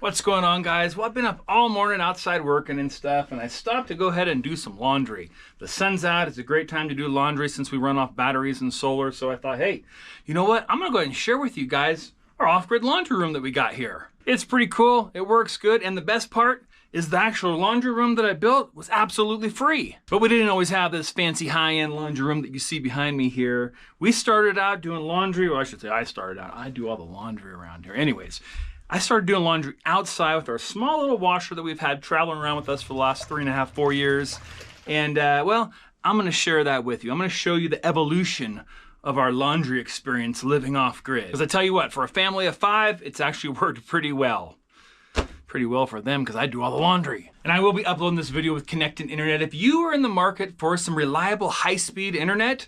What's going on, guys? Well, I've been up all morning outside working and stuff, and I stopped to go ahead and do some laundry. The sun's out. It's a great time to do laundry since we run off batteries and solar. So I thought, hey, you know what? I'm going to go ahead and share with you guys our off-grid laundry room that we got here. It's pretty cool. It works good. And the best part is the actual laundry room that I built was absolutely free. But we didn't always have this fancy high-end laundry room that you see behind me here. We started out doing laundry, or I should say I started out. I do all the laundry around here. Anyways, I started doing laundry outside with our small little washer that we've had traveling around with us for the last 3.5, 4 years. And well, I'm gonna share that with you. I'm gonna show you the evolution of our laundry experience living off-grid. Because I tell you what, for a family of 5, it's actually worked pretty well. Pretty well for them because I do all the laundry. And I will be uploading this video with Connecten Internet. If you are in the market for some reliable high-speed internet,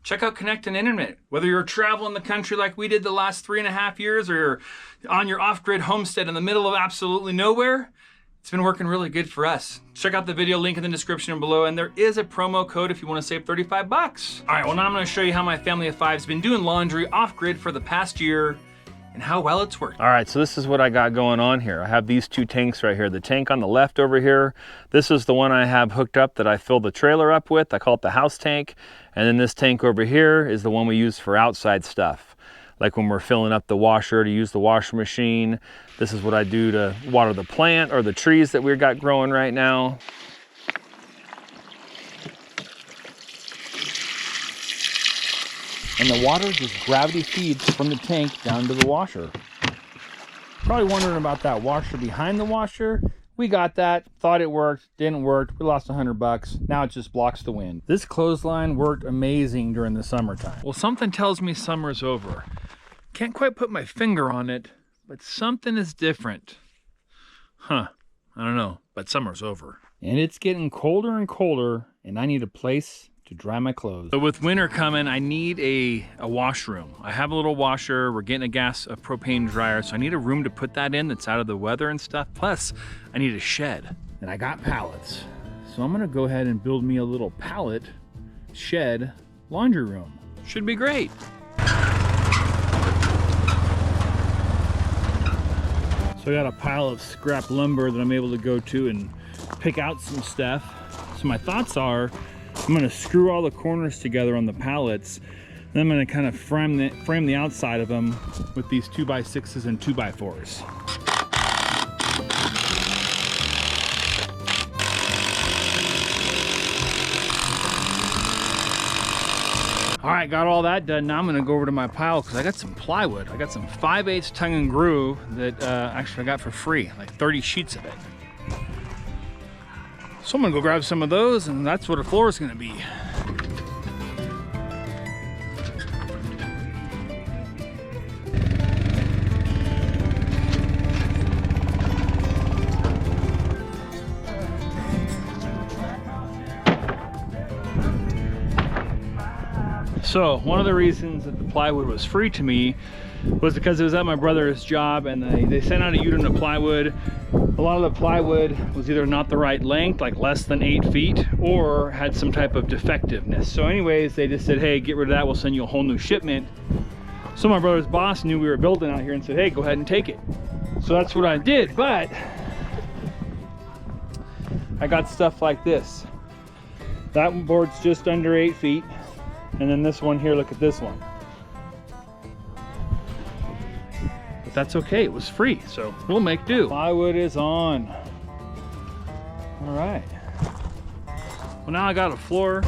check out Connecten Internet. Whether you're traveling the country like we did the last 3.5 years, or you're on your off-grid homestead in the middle of absolutely nowhere, it's been working really good for us. Check out the video link in the description below, and there is a promo code if you want to save 35 bucks. All right, well now I'm going to show you how my family of 5 has been doing laundry off-grid for the past year and how well it's worked. All right, so this is what I got going on here. I have these 2 tanks right here. The tank on the left over here, this is the one I have hooked up that I fill the trailer up with. I call it the house tank. And then this tank over here is the one we use for outside stuff. Like when we're filling up the washer to use the washer machine. This is what I do to water the plant or the trees that we've got growing right now. And the water just gravity feeds from the tank down to the washer. Probably wondering about that washer behind the washer. We got that, thought it worked, didn't work. We lost 100 bucks. Now it just blocks the wind. This clothesline worked amazing during the summertime. Well, something tells me summer's over. Can't quite put my finger on it, but something is different. Huh, I don't know, but summer's over. And it's getting colder and colder, and I need a place to dry my clothes. So with winter coming, I need a washroom. I have a little washer. We're getting a propane dryer, so I need a room to put that in that's out of the weather and stuff. Plus, I need a shed. And I got pallets. So I'm gonna go ahead and build me a little pallet shed laundry room. Should be great. So I got a pile of scrap lumber that I'm able to go to and pick out some stuff. So my thoughts are, I'm going to screw all the corners together on the pallets. Then I'm going to kind of frame the outside of them with these 2x6s and 2x4s. All right, got all that done. Now I'm going to go over to my pile because I got some plywood. I got some 5/8 tongue and groove that actually I got for free, like 30 sheets of it. So I'm gonna go grab some of those, and that's what a floor is gonna be. So one of the reasons that the plywood was free to me was because it was at my brother's job, and they sent out a unit of plywood. A lot of the plywood was either not the right length, like less than 8 feet, or had some type of defectiveness. So anyways, they just said, hey, get rid of that, we'll send you a whole new shipment. So my brother's boss knew we were building out here and said, hey, go ahead and take it. So that's what I did, but I got stuff like this. That board's just under 8 feet. And then this one here, look at this one. But that's okay, it was free, so we'll make do. Plywood is on. All right. Well, now I got a floor.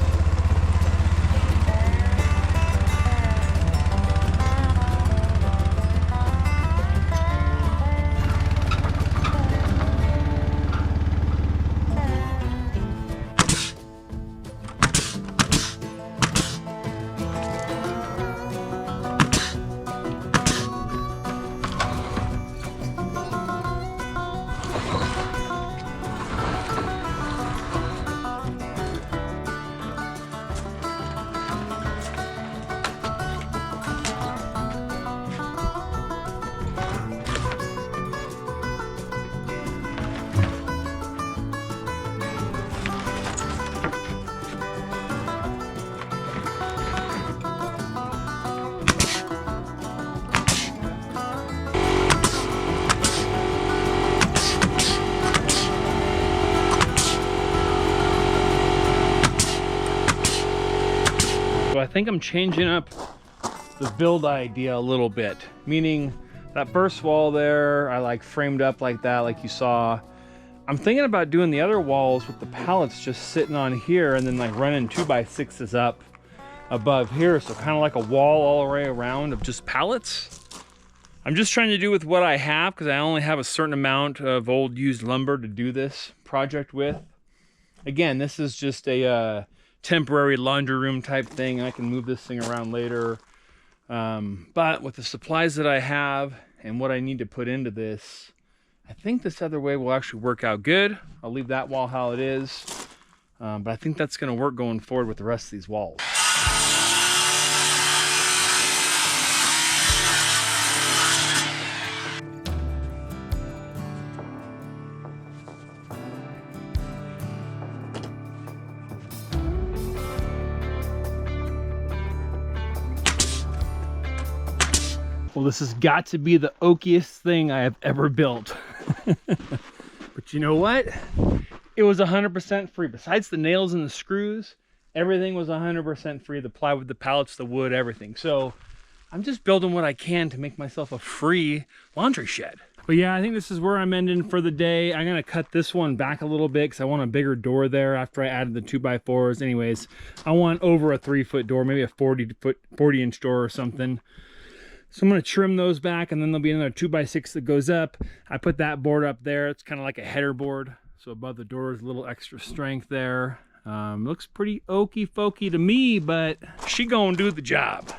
So I think I'm changing up the build idea a little bit, meaning that first wall there, I like framed up like that, like you saw. I'm thinking about doing the other walls with the pallets just sitting on here and then like running 2x6s up above here. So kind of like a wall all the way around of just pallets. I'm just trying to do with what I have because I only have a certain amount of old used lumber to do this project with. Again, this is just a temporary laundry room type thing. I can move this thing around later. But with the supplies that I have and what I need to put into this, I think this other way will actually work out good. I'll leave that wall how it is. But I think that's going to work going forward with the rest of these walls. Well, this has got to be the oakiest thing I have ever built. But you know what? It was 100% free. Besides the nails and the screws, everything was 100% free. The plywood, the pallets, the wood, everything. So I'm just building what I can to make myself a free laundry shed. But yeah, I think this is where I'm ending for the day. I'm gonna cut this one back a little bit because I want a bigger door there after I added the 2x4s. Anyways, I want over a 3-foot door, maybe a 40-inch door or something. So I'm going to trim those back, and then there'll be another 2x6 that goes up. I put that board up there. It's kind of like a header board. So above the door is a little extra strength there. Looks pretty okey folky to me, but she gonna do the job.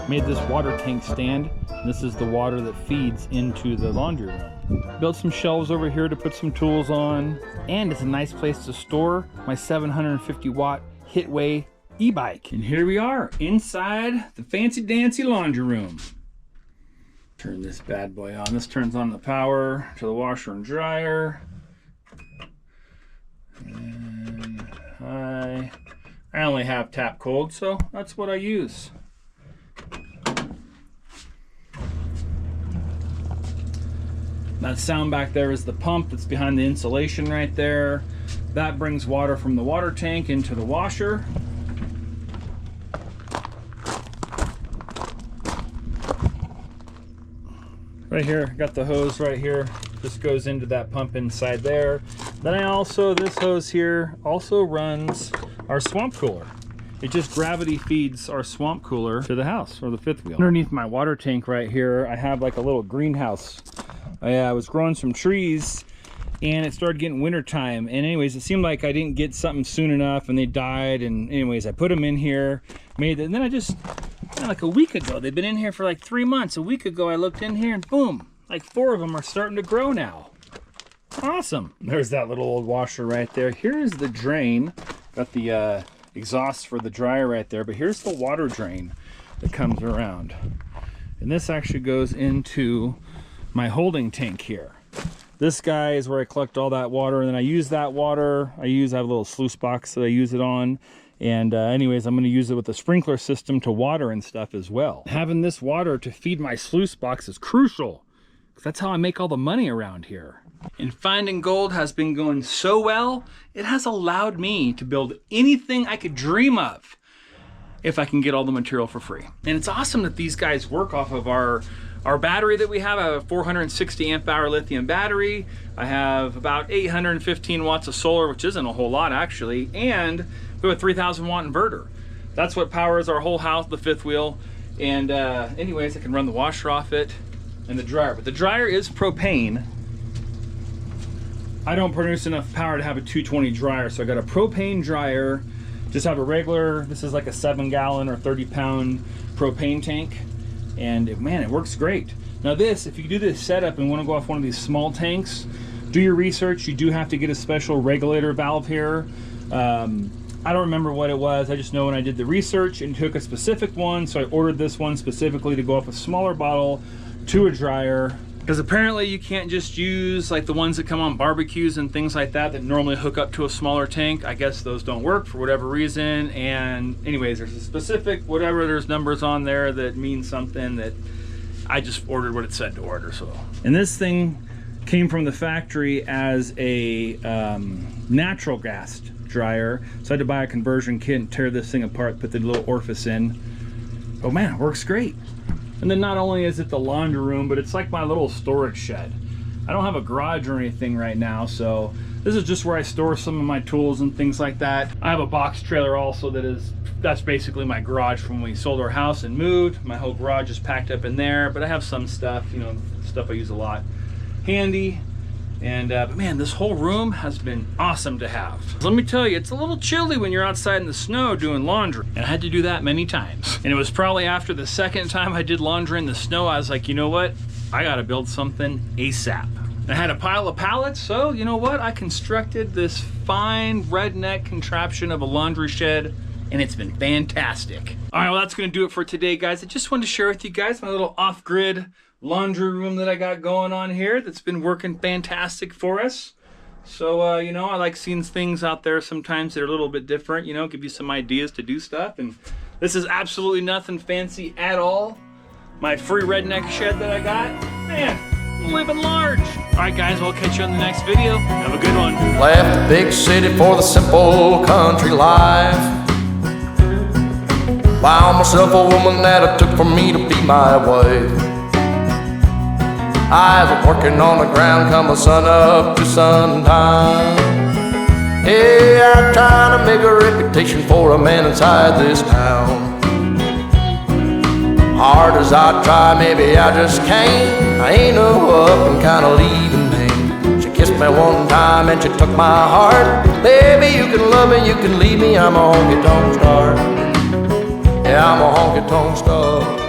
Made this water tank stand. This is the water that feeds into the laundry room. Built some shelves over here to put some tools on, and it's a nice place to store my 750 watt Hitway e-bike. And here we are inside the fancy dancy laundry room. Turn this bad boy on. This turns on the power to the washer and dryer. And I only have tap cold, so that's what I use. That sound back there is the pump that's behind the insulation right there. That brings water from the water tank into the washer. Right here, got the hose right here. This goes into that pump inside there. Then I also, this hose here also runs our swamp cooler. It just gravity feeds our swamp cooler to the house, or the fifth wheel. Underneath my water tank right here, I have like a little greenhouse. I was growing some trees and it started getting winter time. And anyways, it seemed like I didn't get something soon enough and they died. And anyways, I put them in here, made it. And then I just, like a week ago, they've been in here for like 3 months. A week ago, I looked in here and boom, like 4 of them are starting to grow now. Awesome. There's that little old washer right there. Here's the drain. Got the exhaust for the dryer right there, but here's the water drain that comes around. And this actually goes into my holding tank here. This guy is where I collect all that water, and then I use that water. I have a little sluice box that I use it on. And anyways, I'm going to use it with the sprinkler system to water and stuff as well. Having this water to feed my sluice box is crucial, because that's how I make all the money around here. And finding gold has been going so well, it has allowed me to build anything I could dream of if I can get all the material for free. And it's awesome that these guys work off of our battery that we have. I have a 460 amp hour lithium battery. I have about 815 watts of solar, which isn't a whole lot actually, and we have a 3000 watt inverter. That's what powers our whole house, the fifth wheel. And anyways, I can run the washer off it and the dryer. But the dryer is propane. I don't produce enough power to have a 220 dryer, so I got a propane dryer. Just have a regular, this is like a 7-gallon or 30-pound propane tank. And man, it works great. Now this, if you do this setup and want to go off one of these small tanks, do your research. You do have to get a special regulator valve here. I don't remember what it was. I just know when I did the research and took a specific one, so I ordered this one specifically to go off a smaller bottle to a dryer. Because apparently you can't just use like the ones that come on barbecues and things like that that normally hook up to a smaller tank. I guess those don't work for whatever reason. And anyways, there's a specific, whatever, there's numbers on there that mean something that I just ordered what it said to order. So, and this thing came from the factory as a natural gas dryer, so I had to buy a conversion kit and tear this thing apart, put the little orifice in. Oh man, it works great. And then not only is it the laundry room, but it's like my little storage shed. I don't have a garage or anything right now, so this is just where I store some of my tools and things like that. I have a box trailer also that's basically my garage from when we sold our house and moved. My whole garage is packed up in there, but I have some stuff, you know, stuff I use a lot, handy. And but man, this whole room has been awesome to have. Let me tell you, it's a little chilly when you're outside in the snow doing laundry. And I had to do that many times. And it was probably after the second time I did laundry in the snow, I was like, you know what? I gotta build something ASAP. And I had a pile of pallets, so you know what? I constructed this fine redneck contraption of a laundry shed, and it's been fantastic. All right, well, that's gonna do it for today, guys. I just wanted to share with you guys my little off-grid laundry room that I got going on here that's been working fantastic for us. So, you know, I like seeing things out there sometimes that are a little bit different, you know, give you some ideas to do stuff. And this is absolutely nothing fancy at all. My free redneck shed that I got, man, I'm living large. All right, guys, we'll catch you on the next video. Have a good one. Left the big city for the simple country life. Found myself a woman that it took for me to be my wife. I was working on the ground come the sun up to sundown. Hey, I'm trying to make a reputation for a man inside this town. Hard as I try, maybe I just can't. I ain't no up and kinda leaving me. She kissed me one time and she took my heart. Baby, you can love me, you can leave me, I'm a honky-tonk star. Yeah, I'm a honky-tonk star.